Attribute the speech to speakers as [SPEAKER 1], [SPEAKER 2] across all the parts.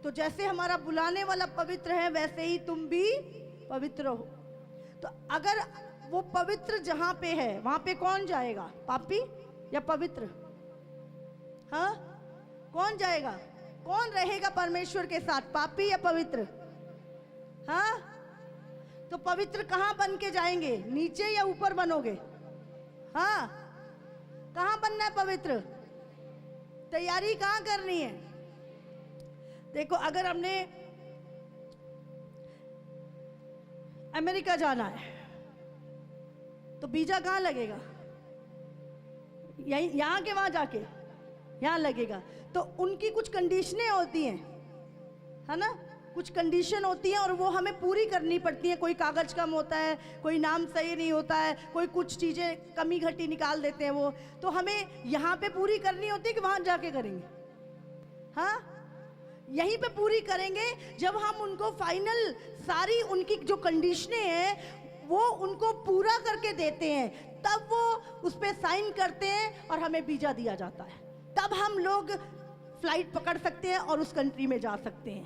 [SPEAKER 1] तो जैसे हमारा बुलाने वाला पवित्र है वैसे ही तुम भी पवित्र हो। तो अगर वो पवित्र जहां पे है वहां पे कौन जाएगा, पापी या पवित्र? हाँ, कौन जाएगा? कौन रहेगा परमेश्वर के साथ, पापी या पवित्र? हाँ, तो पवित्र कहां बन के जाएंगे, नीचे या ऊपर बनोगे? हाँ, कहां बनना है पवित्र? तैयारी कहां करनी है? देखो, अगर हमने अमेरिका जाना है तो वीजा कहां लगेगा? यहीं, यहां के वहां जाके यहां लगेगा। तो उनकी कुछ कंडीशनें होती हैं, है ना, कुछ कंडीशन होती हैं और वो हमें पूरी करनी पड़ती हैं। कोई कागज कम होता है, कोई नाम सही नहीं होता है, कोई कुछ चीजें कमी घटी निकाल देते हैं वो, तो हमें यहाँ पे पूरी करनी होती है कि वहां जाके करेंगे? हाँ, यहीं पे पूरी करेंगे। जब हम उनको फाइनल सारी उनकी जो कंडीशनें हैं वो उनको पूरा करके देते हैं, तब वो उस पर साइन करते हैं और हमें वीजा दिया जाता है। तब हम लोग फ्लाइट पकड़ सकते हैं और उस कंट्री में जा सकते हैं।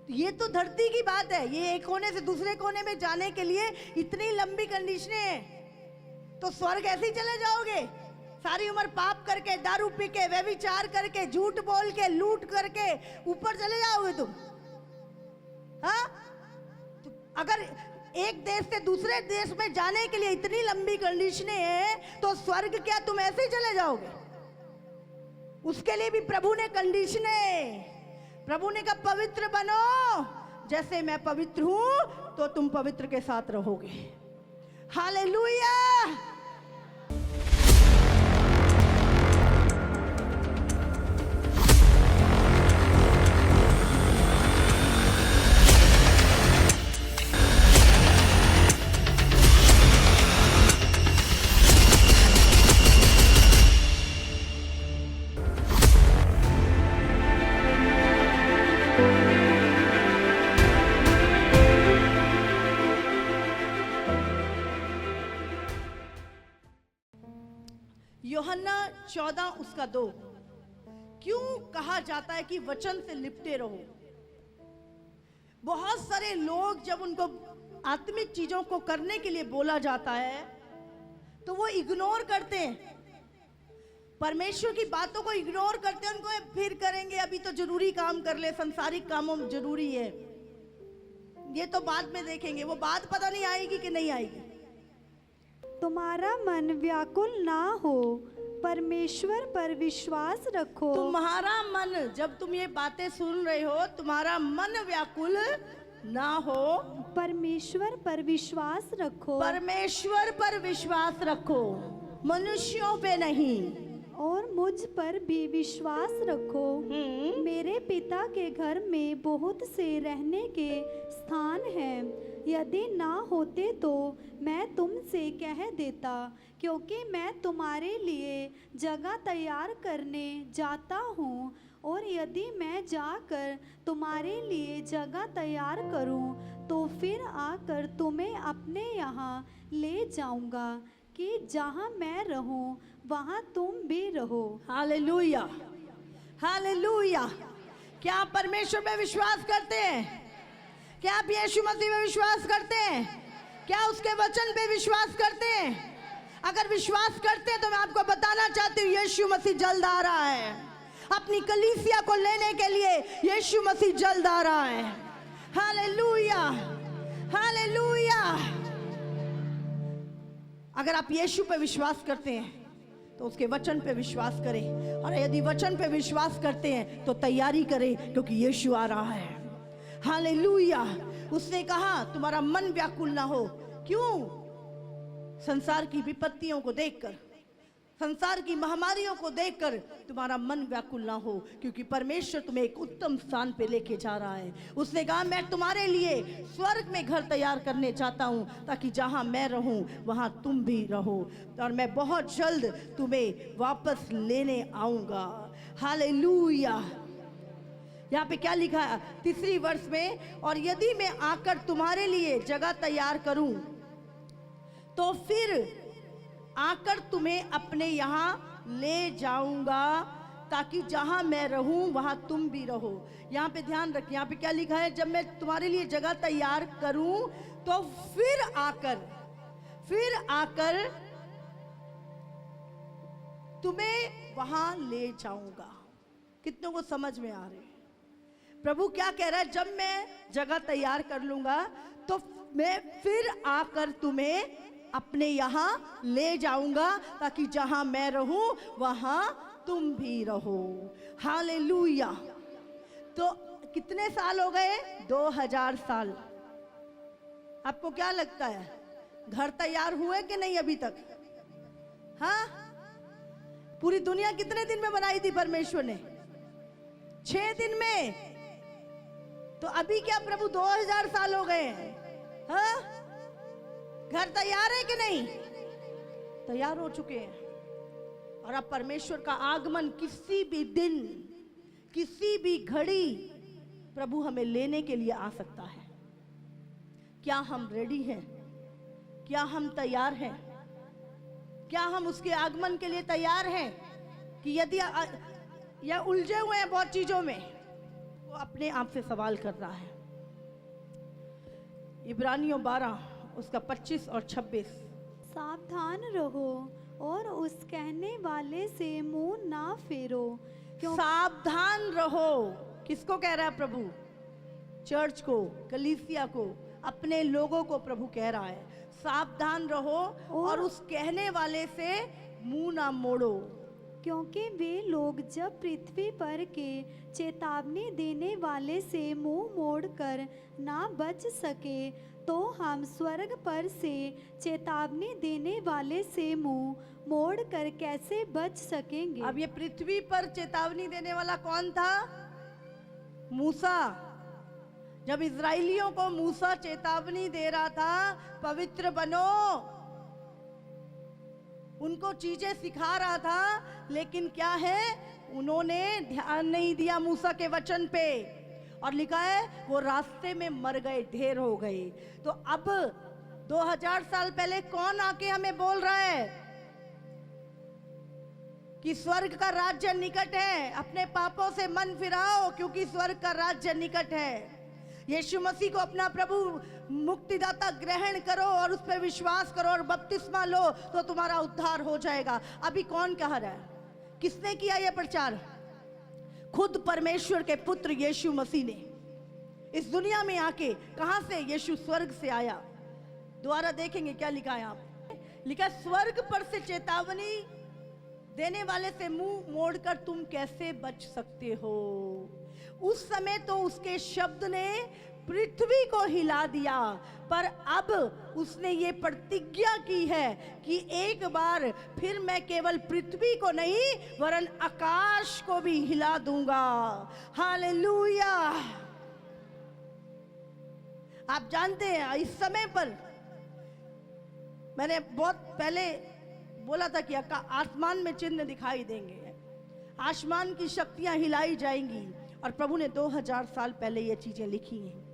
[SPEAKER 1] तो ये तो धरती की बात है, ये एक कोने से दूसरे कोने में जाने के लिए इतनी लंबी कंडीशनें हैं। तो स्वर्ग ऐसे ही चले जाओगे सारी उम्र पाप करके, दारू पी के, व्यभिचार करके, झूठ बोल के, लूट करके ऊपर चले जाओगे तुम? हाँ, तो अगर एक देश से दूसरे देश में जाने के लिए इतनी लंबी कंडीशनें हैं तो स्वर्ग क्या तुम ऐसे ही चले जाओगे? उसके लिए भी प्रभु ने कंडीशनें, प्रभु ने कहा पवित्र बनो जैसे मैं पवित्र हूं, तो तुम पवित्र के साथ रहोगे। हालेलुया। यूहन्ना 14 उसका 2, क्यों कहा जाता है कि वचन से लिपटे रहो? बहुत सारे लोग जब उनको आत्मिक चीजों को करने के लिए बोला जाता है तो वो इग्नोर करते हैं, परमेश्वर की बातों को इग्नोर करते हैं। उनको फिर करेंगे, अभी तो जरूरी काम कर ले, संसारिक कामों में जरूरी है, ये तो बाद में देखेंगे। वो बात पता नहीं आएगी कि नहीं आएगी।
[SPEAKER 2] तुम्हारा मन व्याकुल ना हो, परमेश्वर पर विश्वास रखो।
[SPEAKER 1] तुम्हारा मन, जब तुम ये बातें सुन रहे हो, तुम्हारा मन व्याकुल ना हो,
[SPEAKER 2] परमेश्वर पर विश्वास रखो।
[SPEAKER 1] परमेश्वर पर विश्वास रखो, मनुष्यों पे नहीं।
[SPEAKER 2] और मुझ पर भी विश्वास रखो। मेरे पिता के घर में बहुत से रहने के स्थान हैं, यदि ना होते तो मैं तुमसे कह देता, क्योंकि मैं तुम्हारे लिए जगह तैयार करने जाता हूँ। और यदि मैं जाकर तुम्हारे लिए जगह तैयार करूँ तो फिर आकर तुम्हें अपने यहाँ ले जाऊँगा, कि जहाँ मैं रहूँ वहाँ तुम भी रहो।
[SPEAKER 1] Hallelujah, hallelujah. क्या आप परमेश्वर पे विश्वास करते हैं? क्या आप यीशु मसीह में विश्वास करते हैं? क्या उसके वचन पे विश्वास करते हैं? अगर विश्वास करते हैं तो मैं आपको बताना चाहती हूँ, यीशु मसीह जल्द आ रहा है। अपनी कलीसिया को लेने के लिए यीशु मसीह जल्द आ रहा है। Hallelujah, hallelujah. अगर आप यीशु पे विश्वास करते हैं तो उसके वचन पे विश्वास करें, और यदि वचन पे विश्वास करते हैं तो तैयारी करें, क्योंकि यीशु आ रहा है। हालेलुया। उसने कहा तुम्हारा मन व्याकुल ना हो। क्यों? संसार की विपत्तियों को देखकर, संसार की महामारियों को देखकर तुम्हारा मन व्याकुल ना हो, क्योंकि परमेश्वर तुम्हें एक उत्तम स्थान पे लेके जा रहा है। उसने कहा मैं तुम्हारे लिए स्वर्ग में घर तैयार करने चाहता हूँ, ताकि जहाँ मैं रहूँ वहाँ तुम भी रहो, और मैं बहुत जल्द तुम्हें वापस लेने आऊँगा। हालेलुया। यहाँ पे क्या लिखा है 3 वर्ष में, और यदि मैं आकर तुम्हारे लिए जगह तैयार करूं तो फिर आकर तुम्हें अपने यहाँ ले जाऊंगा, ताकि जहां मैं रहूं वहां तुम भी रहो। यहाँ पे ध्यान रखिए, यहाँ पे क्या लिखा है, जब मैं तुम्हारे लिए जगह तैयार करूं तो फिर आकर तुम्हें वहां ले जाऊंगा। कितनों को समझ में आ रहे हैं? प्रभु क्या कह रहा है, जब मैं जगह तैयार कर लूंगा तो मैं फिर आकर तुम्हें अपने यहां ले जाऊंगा, ताकि जहां मैं रहूं वहां तुम भी रहो। हालेलुया। तो कितने साल हो गए? 2000 साल। आपको क्या लगता है, घर तैयार हुए कि नहीं अभी तक? हाँ, पूरी दुनिया कितने दिन में बनाई थी परमेश्वर ने? 6 दिन में। तो अभी क्या प्रभु 2000 साल हो गए हैं? हाँ, घर तैयार है कि नहीं? तैयार हो चुके हैं। और अब परमेश्वर का आगमन किसी भी दिन, किसी भी घड़ी प्रभु हमें लेने के लिए आ सकता है। क्या हम रेडी हैं? क्या हम तैयार हैं? क्या हम उसके आगमन के लिए तैयार हैं? कि यदि या उलझे हुए हैं बहुत चीजों में, वो अपने आप से सवाल कर रहा है। इब्रानियों 12 उसका 25 और 26।
[SPEAKER 2] सावधान रहो और उस कहने वाले से मुंह ना फेरो, क्यों
[SPEAKER 1] सावधान रहो। किसको कह रहा है प्रभु? चर्च को, कलीसिया को, अपने लोगों को प्रभु कह रहा है सावधान रहो और उस कहने वाले से मुंह ना मोड़ो।
[SPEAKER 2] क्योंकि वे लोग जब पृथ्वी पर के चेतावनी देने वाले से मुंह मोड़कर ना बच सके, तो हम स्वर्ग पर से चेतावनी देने वाले से मुंह मोड़कर कैसे बच सकेंगे?
[SPEAKER 1] अब ये पृथ्वी पर चेतावनी देने वाला कौन था? मूसा। जब इजराइलियों को मूसा चेतावनी दे रहा था, पवित्र बनो, उनको चीजें सिखा रहा था, लेकिन क्या है, उन्होंने ध्यान नहीं दिया मूसा के वचन पे, और लिखा है वो रास्ते में मर गए, ढेर हो गए। तो अब 2000 साल पहले कौन आके हमें बोल रहा है कि स्वर्ग का राज्य निकट है, अपने पापों से मन फिराओ क्योंकि स्वर्ग का राज्य निकट है। यीशु मसीह को अपना प्रभु मुक्तिदाता ग्रहण करो और उस पर विश्वास करो और बपतिस्मा लो तो तुम्हारा उद्धार हो जाएगा। अभी कौन कह रहा है? किसने किया यह प्रचार? खुद परमेश्वर के पुत्र यीशु मसीह ने इस दुनिया में आके। कहां से? यीशु स्वर्ग से आया। दोबारा देखेंगे क्या लिखा है। आप लिखा, स्वर्ग पर से चेतावनी देने वाले से मुंह मोड़कर तुम कैसे बच सकते हो। उस समय तो उसके शब्द ने पृथ्वी को हिला दिया, पर अब उसने ये प्रतिज्ञा की है कि एक बार फिर मैं केवल पृथ्वी को नहीं वरन आकाश को भी हिला दूंगा। हालेलुया। आप जानते हैं इस समय पर मैंने बहुत पहले बोला था कि आसमान में चिन्ह दिखाई देंगे, आसमान की शक्तियां हिलाई जाएंगी, और प्रभु ने 2000 साल पहले ये चीजें लिखी हैं।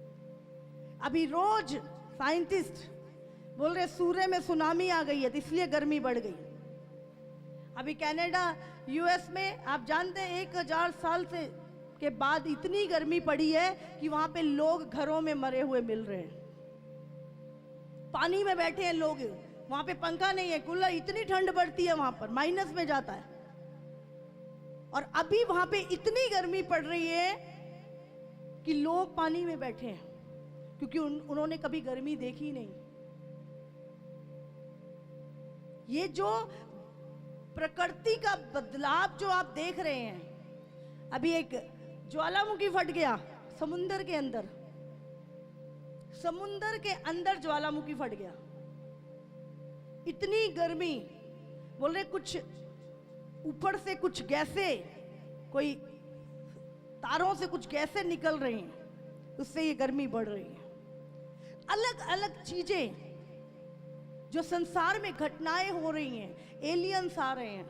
[SPEAKER 1] अभी रोज साइंटिस्ट बोल रहे सूर्य में सुनामी आ गई है तो इसलिए गर्मी बढ़ गई। अभी कनाडा, यूएस में आप जानते हैं 1000 साल से के बाद इतनी गर्मी पड़ी है कि वहां पे लोग घरों में मरे हुए मिल रहे हैं, पानी में बैठे हैं लोग, वहां पे पंखा नहीं है, कूलर, इतनी ठंड बढ़ती है वहां पर, माइनस में जाता है। और अभी वहां पे इतनी गर्मी पड़ रही है कि लोग पानी में बैठे हैं क्योंकि उन्होंने कभी गर्मी देखी नहीं। ये जो प्रकृति का बदलाव जो आप देख रहे हैं, अभी एक ज्वालामुखी फट गया समुंदर के अंदर, समुंदर के अंदर ज्वालामुखी फट गया, इतनी गर्मी, बोल रहे कुछ ऊपर से कुछ गैसें, कोई तारों से कुछ गैसें निकल रही हैं, उससे ये गर्मी बढ़ रही है। अलग अलग चीजें जो संसार में घटनाएं हो रही हैं, एलियंस आ रहे हैं,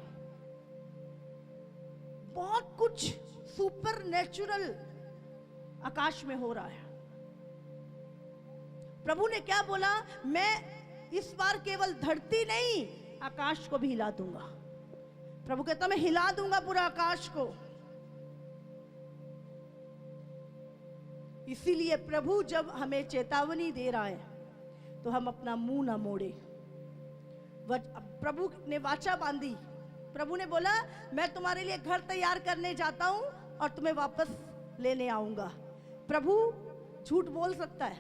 [SPEAKER 1] बहुत कुछ सुपर नेचुरल आकाश में हो रहा है। प्रभु ने क्या बोला? मैं इस बार केवल धरती नहीं आकाश को भी हिला दूंगा। प्रभु कहता मैं हिला दूंगा पूरा आकाश को। इसीलिए प्रभु जब हमें चेतावनी दे रहा है तो हम अपना मुंह ना मोड़े। प्रभु ने वाचा बांधी, प्रभु ने बोला मैं तुम्हारे लिए घर तैयार करने जाता हूं और तुम्हें वापस लेने आऊंगा। प्रभु झूठ बोल सकता है?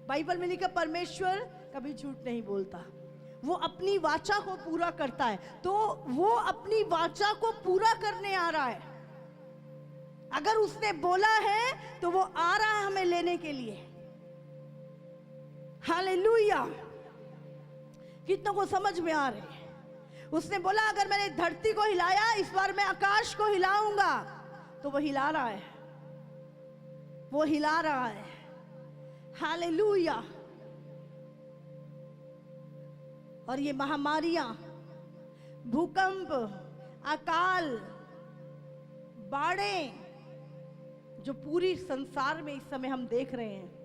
[SPEAKER 1] बाइबल में लिखा परमेश्वर कभी झूठ नहीं बोलता, वो अपनी वाचा को पूरा करता है। तो वो अपनी वाचा को पूरा करने आ रहा है। अगर उसने बोला है तो वो आ रहा है हमें लेने के लिए। हालेलुया! कितनों को समझ में आ रहे हैं? उसने बोला अगर मैंने धरती को हिलाया, इस बार मैं आकाश को हिलाऊंगा। तो वो हिला रहा है, वो हिला रहा है। हालेलुया! और ये महामारियां, भूकंप, अकाल, बाढ़ें जो पूरी संसार में इस समय हम देख रहे हैं,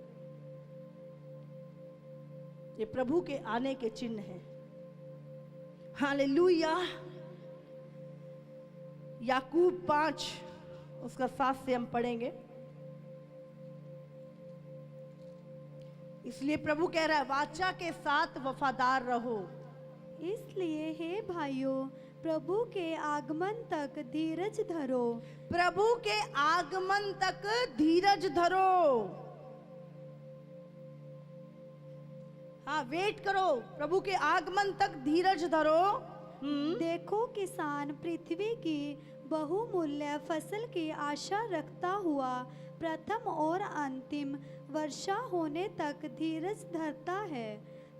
[SPEAKER 1] ये प्रभु के आने के चिन्ह हैं। हालेलुया! याकूब 5 उसका 7 से हम पढ़ेंगे। इसलिए प्रभु कह रहा है वाचा के साथ वफादार रहो।
[SPEAKER 2] इसलिए हे भाइयों, प्रभु के आगमन तक धीरज धरो।
[SPEAKER 1] प्रभु के आगमन तक धीरज धरो। हाँ, वेट करो, प्रभु के आगमन तक धीरज धरो।
[SPEAKER 2] देखो किसान पृथ्वी की बहुमूल्य फसल की आशा रखता हुआ प्रथम और अंतिम वर्षा होने तक धीरज धरता है।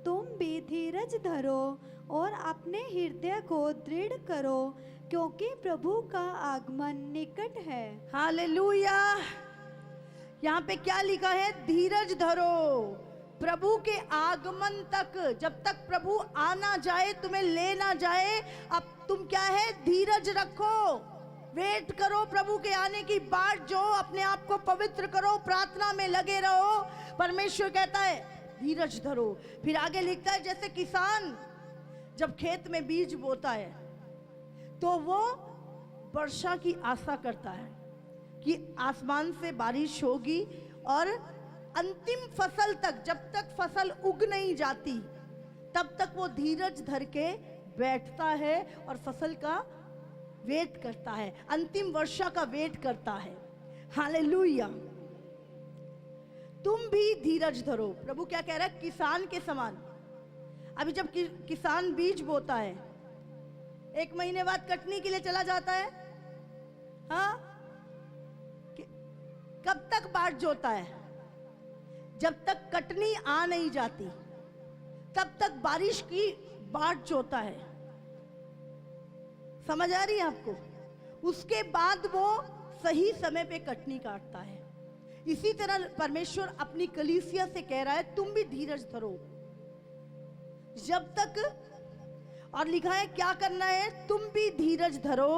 [SPEAKER 2] तुम भी धीरज धरो और अपने हृदय को दृढ़ करो, क्योंकि प्रभु का आगमन निकट है।
[SPEAKER 1] हालेलुया! यहाँ पे क्या लिखा है? धीरज धरो प्रभु के आगमन तक। जब तक प्रभु आना जाए, तुम्हें ले ना जाए, अब तुम क्या है? धीरज रखो, वेट करो प्रभु के आने की बाट जो, अपने आप को पवित्र करो, प्रार्थना में लगे रहो। परमेश्वर कहता है धीरज धरो। फिर आगे लिखता है जैसे किसान जब खेत में बीज बोता है तो वो वर्षा की आशा करता है कि आसमान से बारिश होगी, और अंतिम फसल तक, जब तक फसल उग नहीं जाती तब तक वो धीरज धर के बैठता है और फसल का वेट करता है, अंतिम वर्षा का वेट करता है। हालेलुया! तुम भी धीरज धरो। प्रभु क्या कह रहा है? किसान के समान। अभी जब किसान बीज बोता है, 1 महीने बाद कटनी के लिए चला जाता है। हाँ, कब तक बाट जोता है? जब तक कटनी आ नहीं जाती तब तक बारिश की बाट जोता है। समझ आ रही है आपको? उसके बाद वो सही समय पे कटनी काटता है। इसी तरह परमेश्वर अपनी कलीसिया से कह रहा है तुम भी धीरज धरो जब तक, और लिखा है क्या करना है? तुम भी धीरज धरो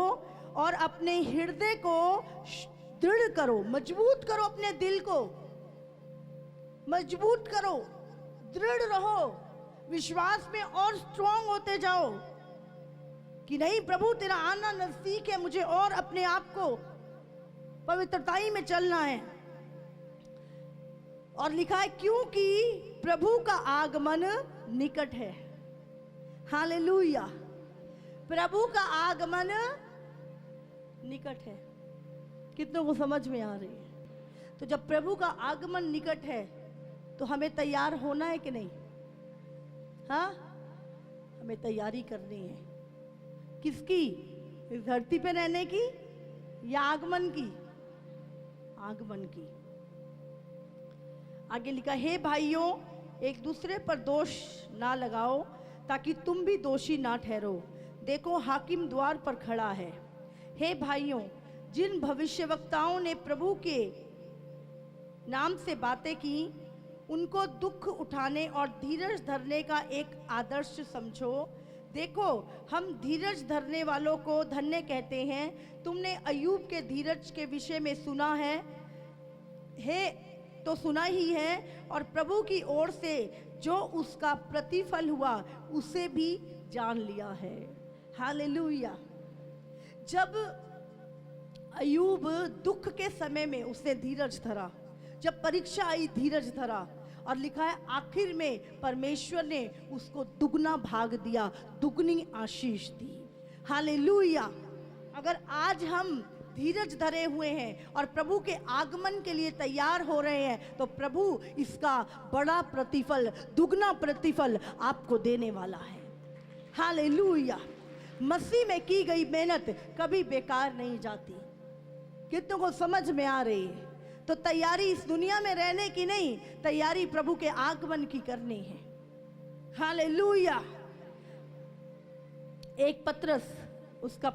[SPEAKER 1] और अपने हृदय को दृढ़ करो, मजबूत करो, अपने दिल को मजबूत करो, दृढ़ रहो, विश्वास में और स्ट्रांग होते जाओ कि नहीं प्रभु तेरा आना नजदीक है, मुझे और अपने आप को पवित्रताई में चलना है। और लिखा है क्योंकि प्रभु का आगमन निकट है। हालेलुया! प्रभु का आगमन निकट है। कितनों को समझ में आ रही है? तो जब प्रभु का आगमन निकट है तो हमें तैयार होना है कि नहीं? हाँ, हमें तैयारी करनी है। किसकी? इस धरती पे रहने की या आगमन की? आगमन की। आगे लिखा हे भाइयों, एक दूसरे पर दोष ना लगाओ ताकि तुम भी दोषी ना ठहरो। देखो हाकिम द्वार पर खड़ा है। हे भाइयों, जिन भविष्यवक्ताओं ने प्रभु के नाम से बातें की उनको दुख उठाने और धीरज धरने का एक आदर्श समझो। देखो हम धीरज धरने वालों को धन्य कहते हैं। तुमने अय्यूब के धीरज के विषय में सुना है तो सुना ही है, और प्रभु की ओर से जो उसका प्रतिफल हुआ उसे भी जान लिया है। हालेलुया। जब अयूब दुख के समय में उसने धीरज धरा, जब परीक्षा आई धीरज धरा, और लिखा है आखिर में परमेश्वर ने उसको दुगना भाग दिया, दुगनी आशीष दी। हालेलुया। अगर आज हम धीरज धरे हुए हैं और प्रभु के आगमन के लिए तैयार हो रहे हैं, तो प्रभु इसका बड़ा प्रतिफल, दुगना प्रतिफल आपको देने वाला है। हालेलुया। मसीह में की गई मेहनत कभी बेकार नहीं जाती। कितनों को समझ में आ रही है? तो तैयारी इस दुनिया में रहने की नहीं, तैयारी प्रभु के आगमन की करनी है। हालेलुया। 1 पत्रस उसका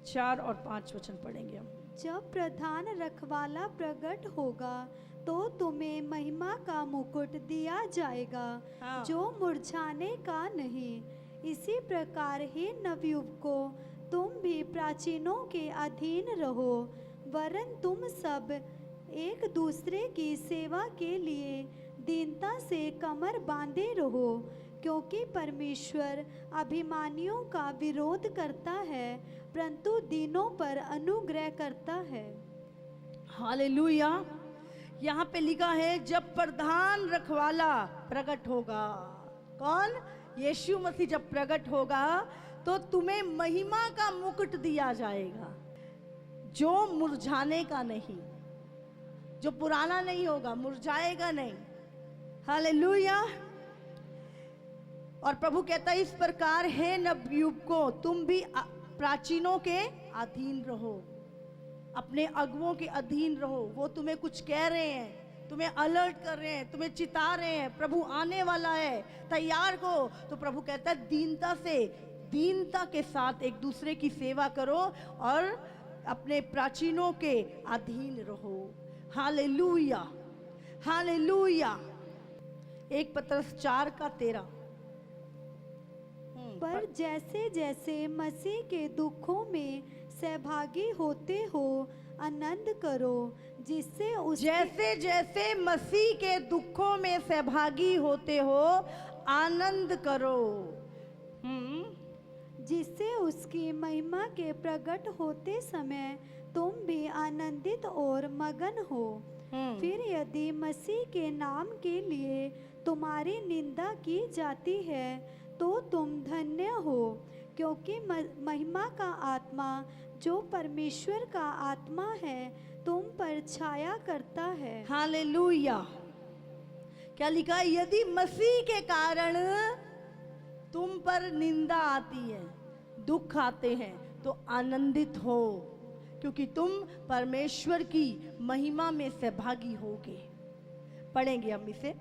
[SPEAKER 1] 4 और 5 वचन पढ़ेंगे हम।
[SPEAKER 2] जब प्रधान रखवाला प्रकट होगा तो तुम्हें महिमा का मुकुट दिया जाएगा,
[SPEAKER 1] हाँ।
[SPEAKER 2] जो मुरझाने का नहीं। इसी प्रकार हे नवयुवकों, तुम भी प्राचीनों के अधीन रहो, वरन तुम सब एक दूसरे की सेवा के लिए दीनता से कमर बांधे रहो, क्योंकि परमेश्वर अभिमानियों का विरोध करता है, परंतु दीनों पर अनुग्रह करता है।
[SPEAKER 1] हालेलुया। यहाँ पे लिखा है जब प्रधान रखवाला प्रकट होगा। कौन? यीशु मसीह जब प्रकट होगा तो तुम्हें महिमा का मुकुट दिया जाएगा, जो मुरझाने का नहीं, जो पुराना नहीं होगा, मुरझाएगा नहीं। हालेलुया। और प्रभु कहता है इस प्रकार हे नवयुवकों, तुम भी प्राचीनों के अधीन रहो, अपने अगुओं के अधीन रहो। वो तुम्हें कुछ कह रहे हैं, तुम्हें अलर्ट कर रहे हैं, तुम्हें चिता रहे हैं, प्रभु आने वाला है, तैयार हो। तो प्रभु कहता है दीनता के साथ एक दूसरे की सेवा करो और अपने प्राचीनों के अधीन रहो। हालेलुया। हालेलुया। 1 पत्रस 4 का 13।
[SPEAKER 2] पर जैसे जैसे मसीह के दुखों में सहभागी होते हो, आनंद करो, जिससे
[SPEAKER 1] जैसे जैसे मसीह के दुखों में सहभागी होते हो, आनंद करो,
[SPEAKER 2] जिससे उसकी महिमा के प्रकट होते समय तुम भी आनंदित और मगन हो। फिर यदि मसीह के नाम के लिए तुम्हारी निंदा की जाती है तो तुम धन्य हो, क्योंकि महिमा का आत्मा जो परमेश्वर का आत्मा है तुम पर छाया करता है।
[SPEAKER 1] हालेलुया। क्या लिखा है? यदि मसीह के कारण तुम पर निंदा आती है, दुख आते हैं, तो आनंदित हो, क्योंकि तुम परमेश्वर की महिमा में सहभागी होगे। पढ़ेंगे हम इसे।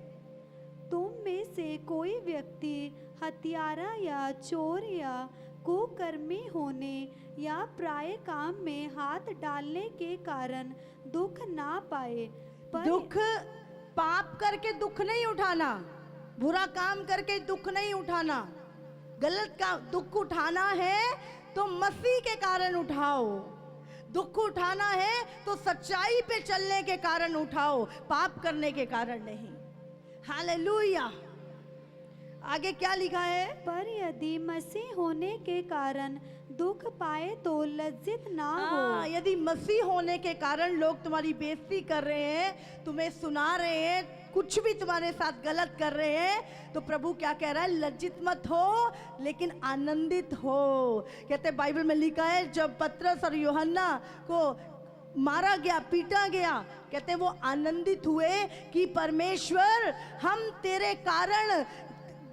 [SPEAKER 2] तुम में से कोई व्यक्ति हत्यारा या चोर या कुकर्मी होने या प्राय काम में हाथ डालने के कारण दुख ना पाए। पर
[SPEAKER 1] दुख पाप करके दुख नहीं उठाना, बुरा काम करके दुख नहीं उठाना, गलत का दुख उठाना है तो मसीह के कारण उठाओ। दुख उठाना है तो सच्चाई पे चलने के कारण उठाओ, पाप करने के कारण नहीं। हालेलुया। आगे क्या लिखा है? पर
[SPEAKER 2] यदि मसीह होने के कारण दुख पाए तो लज्जित ना हो।
[SPEAKER 1] यदि मसीह होने के कारण लोग तुम्हारी बेइज्जती कर रहे हैं, तुम्हें सुना रहे हैं, कुछ भी तुम्हारे साथ गलत कर रहे हैं, तो प्रभु क्या कह रहा है? लज्जित मत हो, लेकिन आनंदित हो। कहते बाइबल में लिखा है जब पतरस और यूहन्ना को मारा गया, पीटा गया, कहते वो आनंदित हुए कि परमेश्वर हम तेरे कारण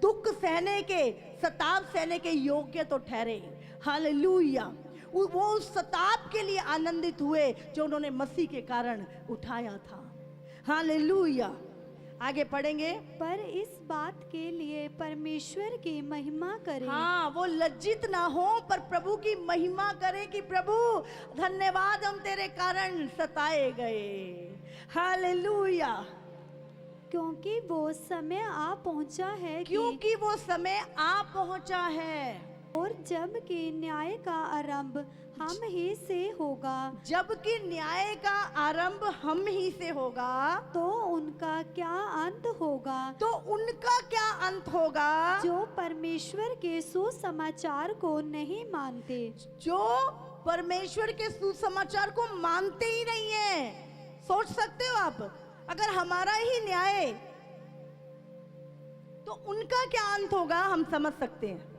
[SPEAKER 1] दुख सहने के, सताव सहने के योग्य तो ठहरे। हालेलुया। वो उस सताव के लिए आनंदित हुए जो उन्होंने मसीह के कारण उठाया था। हालेलुया। आगे पढ़ेंगे।
[SPEAKER 2] पर इस बात के लिए परमेश्वर की महिमा करें।
[SPEAKER 1] हाँ, वो लज्जित ना हो, पर प्रभु की महिमा करें कि प्रभु धन्यवाद, हम तेरे कारण सताए गए। हालेलुया।
[SPEAKER 2] क्योंकि वो समय आ पहुंचा है,
[SPEAKER 1] क्योंकि वो समय आ पहुंचा है,
[SPEAKER 2] और जब कि न्याय का आरंभ हम ही से होगा,
[SPEAKER 1] जबकि न्याय का आरंभ हम ही से होगा,
[SPEAKER 2] तो उनका क्या अंत होगा।
[SPEAKER 1] तो उनका क्या अंत होगा।
[SPEAKER 2] जो परमेश्वर के सुसमाचार को नहीं मानते,
[SPEAKER 1] जो परमेश्वर के सुसमाचार को मानते ही नहीं है। सोच सकते हो आप, अगर हमारा ही न्याय, तो उनका क्या अंत होगा, हम समझ सकते हैं।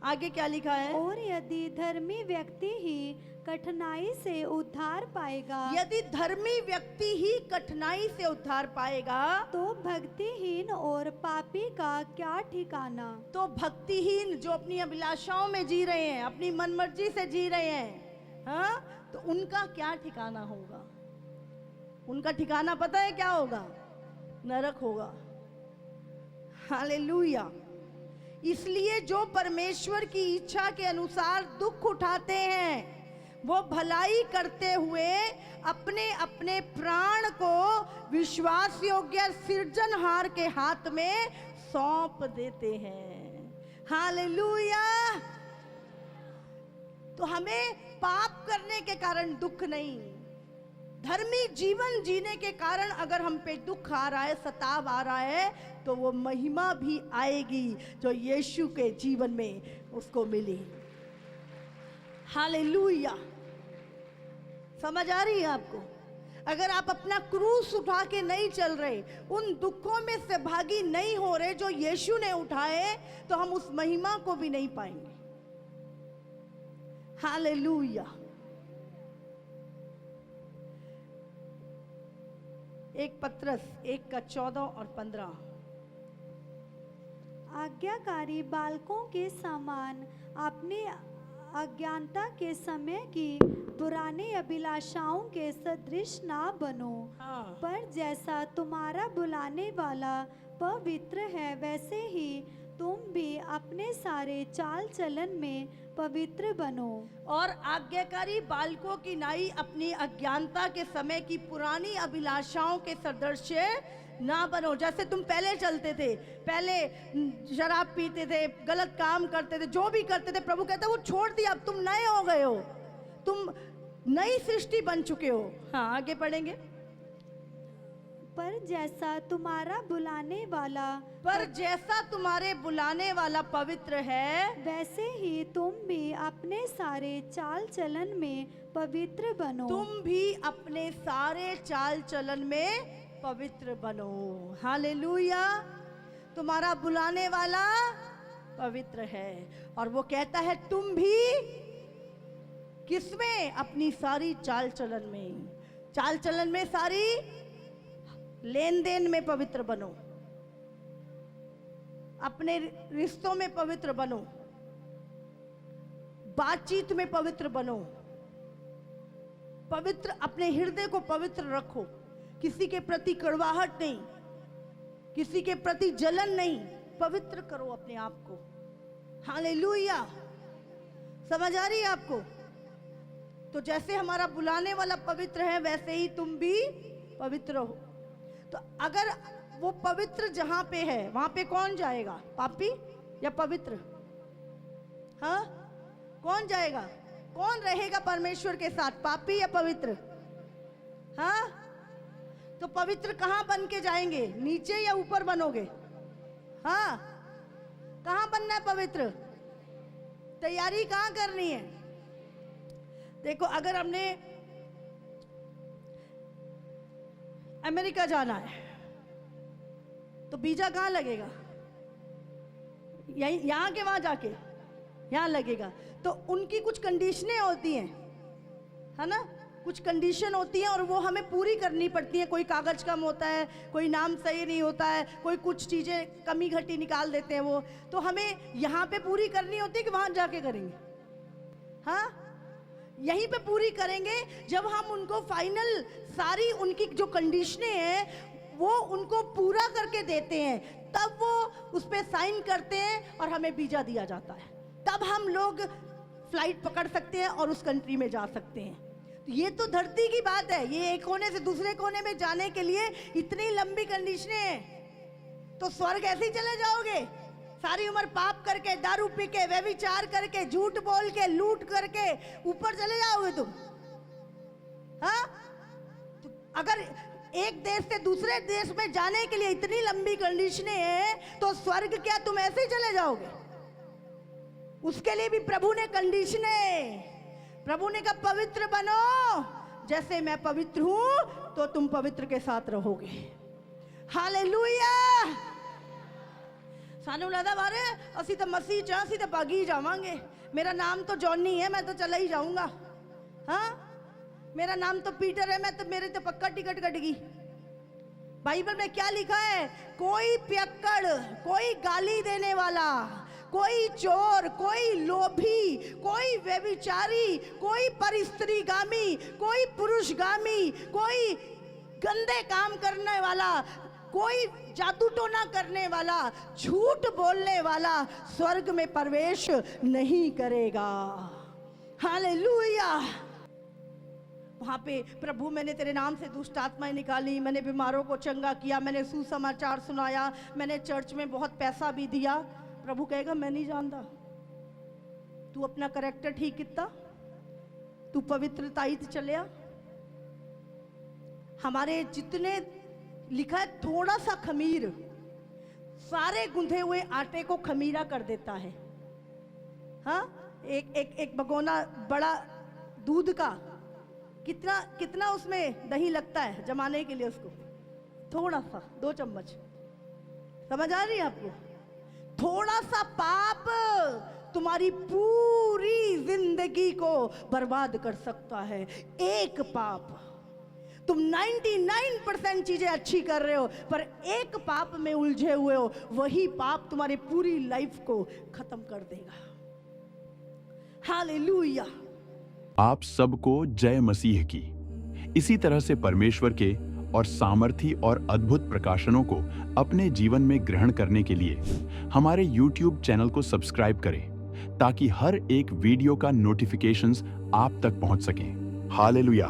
[SPEAKER 1] आगे क्या लिखा है।
[SPEAKER 2] और यदि धर्मी व्यक्ति ही कठिनाई से उद्धार पाएगा,
[SPEAKER 1] यदि धर्मी व्यक्ति ही कठिनाई से उद्धार पाएगा,
[SPEAKER 2] तो भक्तिहीन और पापी का क्या ठिकाना।
[SPEAKER 1] तो भक्तिहीन जो अपनी अभिलाषाओं में जी रहे हैं, अपनी मनमर्जी से जी रहे हैं, हाँ, तो उनका क्या ठिकाना होगा। उनका ठिकाना पता है क्या होगा, नरक होगा। हालेलुया। इसलिए जो परमेश्वर की इच्छा के अनुसार दुख उठाते हैं, वो भलाई करते हुए अपने अपने प्राण को विश्वास योग्य सृजनहार के हाथ में सौंप देते हैं। हालेलुया। तो हमें पाप करने के कारण दुख नहीं, धर्मी जीवन जीने के कारण अगर हम पे दुख आ रहा है, सताव आ रहा है, तो वो महिमा भी आएगी जो यीशु के जीवन में उसको मिली। हालेलुया। समझ आ रही है आपको। अगर आप अपना क्रूस उठा के नहीं चल रहे, उन दुखों में से भागी नहीं हो रहे जो यीशु ने उठाए, तो हम उस महिमा को भी नहीं पाएंगे। हालेलुया। एक पत्रस 1:14 और 15।
[SPEAKER 2] आज्ञाकारी बालकों के समान अपनी अज्ञानता के समय की पुरानी अभिलाषाओं के सदृश ना बनो,
[SPEAKER 1] हाँ।
[SPEAKER 2] पर जैसा तुम्हारा बुलाने वाला पवित्र है, वैसे ही तुम भी अपने सारे चाल चलन में पवित्र बनो।
[SPEAKER 1] और आज्ञाकारी बालकों की नाई अपनी अज्ञानता के समय की पुरानी अभिलाषाओं के सदृश ना बनो। जैसे तुम पहले चलते थे, पहले शराब पीते थे, गलत काम करते थे, जो भी करते थे, प्रभु कहता है वो छोड़ दिया, अब तुम नए हो गए हो, तुम नई सृष्टि बन चुके हो। हाँ, आगे पढ़ेंगे।
[SPEAKER 2] पर जैसा तुम्हारा बुलाने वाला पवित्र है,
[SPEAKER 1] वैसे
[SPEAKER 2] ही तुम भी अपने सारे चाल चलन में पवित्र बनो।
[SPEAKER 1] तुम भी अपने सारे चाल चलन में पवित्र बनो। हालेलुया। तुम्हारा बुलाने वाला पवित्र है, और वो कहता है तुम भी किसमें, अपनी सारी चाल चलन में, चाल चलन में, सारी लेन देन में पवित्र बनो, अपने रिश्तों में पवित्र बनो, बातचीत में पवित्र बनो, पवित्र, अपने हृदय को पवित्र रखो, किसी के प्रति कड़वाहट नहीं, किसी के प्रति जलन नहीं, पवित्र करो अपने आप को। हालेलुया। समझ आ रही है आपको। तो जैसे हमारा बुलाने वाला पवित्र है, वैसे ही तुम भी पवित्र हो। तो अगर वो पवित्र जहां पे है, वहां पे कौन जाएगा, पापी या पवित्र? हाँ, कौन जाएगा, कौन रहेगा परमेश्वर के साथ, पापी या पवित्र? हाँ, तो पवित्र कहां बन के जाएंगे, नीचे या ऊपर बनोगे? हाँ, कहां बनना है पवित्र? तैयारी कहां करनी है? देखो, अगर हमने अमेरिका जाना है तो वीजा कहाँ लगेगा? यहाँ के वहाँ जाके यहाँ लगेगा। तो उनकी कुछ कंडीशनें होती हैं, है ना, कुछ कंडीशन होती हैं और वो हमें पूरी करनी पड़ती हैं। कोई कागज कम होता है, कोई नाम सही नहीं होता है, कोई कुछ चीज़ें कमी घटी निकाल देते हैं वो, तो हमें यहाँ पे पूरी करनी होती है कि वहाँ जाके करेंगे? हाँ, यहीं पे पूरी करेंगे। जब हम उनको फाइनल सारी उनकी जो कंडीशनें हैं वो उनको पूरा करके देते हैं, तब वो उस पर साइन करते हैं और हमें वीजा दिया जाता है। तब हम लोग फ्लाइट पकड़ सकते हैं और उस कंट्री में जा सकते हैं। तो ये तो धरती की बात है, ये एक कोने से दूसरे कोने में जाने के लिए इतनी लंबी कंडीशनें हैं। तो स्वर्ग ऐसे ही चले जाओगे? सारी उम्र पाप करके, दारू पी के, व्यभिचार करके, झूठ बोल के, लूट करके ऊपर चले जाओगे तुम? हाँ? तो अगर एक देश से दूसरे देश में जाने के लिए इतनी लंबी कंडीशनें हैं, तो स्वर्ग क्या तुम ऐसे ही चले जाओगे? उसके लिए भी प्रभु ने कंडीशनें, प्रभु ने कहा पवित्र बनो, जैसे मैं पवित्र हूं तो तुम पवित्र के साथ रहोगे। हालेलुया। सानू लगा बारे असी तो मसीह च असी तो भागी जावांगे, मेरा नाम तो जॉनी है, मैं तो चला ही जाऊंगा। हाँ, मेरा नाम तो पीटर है, मैं तो, मेरे तो पक्का टिकट कट गई। बाइबल में क्या लिखा है? कोई पियक्कड़, कोई गाली देने वाला, कोई चोर, कोई लोभी, कोई व्यभिचारी, कोई परिस्त्रीगामी, कोई पुरुषगामी, कोई गंदे काम करने वाला, कोई जादू टोना करने वाला, झूठ बोलने वाला स्वर्ग में प्रवेश नहीं करेगा। हालेलुया। वहां पे प्रभु मैंने तेरे नाम से दुष्ट आत्माएं निकाली, मैंने बीमारों को चंगा किया, मैंने सुसमाचार सुनाया, मैंने चर्च में बहुत पैसा भी दिया। प्रभु कहेगा मैं नहीं जानता, तू अपना करैक्टर ठीक कितना, तू पवित्रता चलिया। हमारे जितने लिखा है थोड़ा सा खमीर सारे गुंधे हुए आटे को खमीरा कर देता है। हाँ, एक भगोना बड़ा दूध का कितना कितना उसमें दही लगता है जमाने के लिए, उसको थोड़ा सा 2 चम्मच। समझ आ रही है आपको? थोड़ा सा पाप तुम्हारी पूरी जिंदगी को बर्बाद कर सकता है। एक पाप, तुम 99% चीजें अच्छी कर रहे हो, पर एक पाप में उलझे हुए हो, वही पाप तुम्हारी पूरी लाइफ को खत्म कर देगा। हालेलुया।
[SPEAKER 3] आप सबको जय मसीह की। इसी तरह से परमेश्वर के और सामर्थी और अद्भुत प्रकाशनों को अपने जीवन में ग्रहण करने के लिए हमारे YouTube चैनल को सब्सक्राइब करें, ताकि हर एक वीडियो का नोटिफिकेशंस आप तक पहुंच सकें। हालेलुया।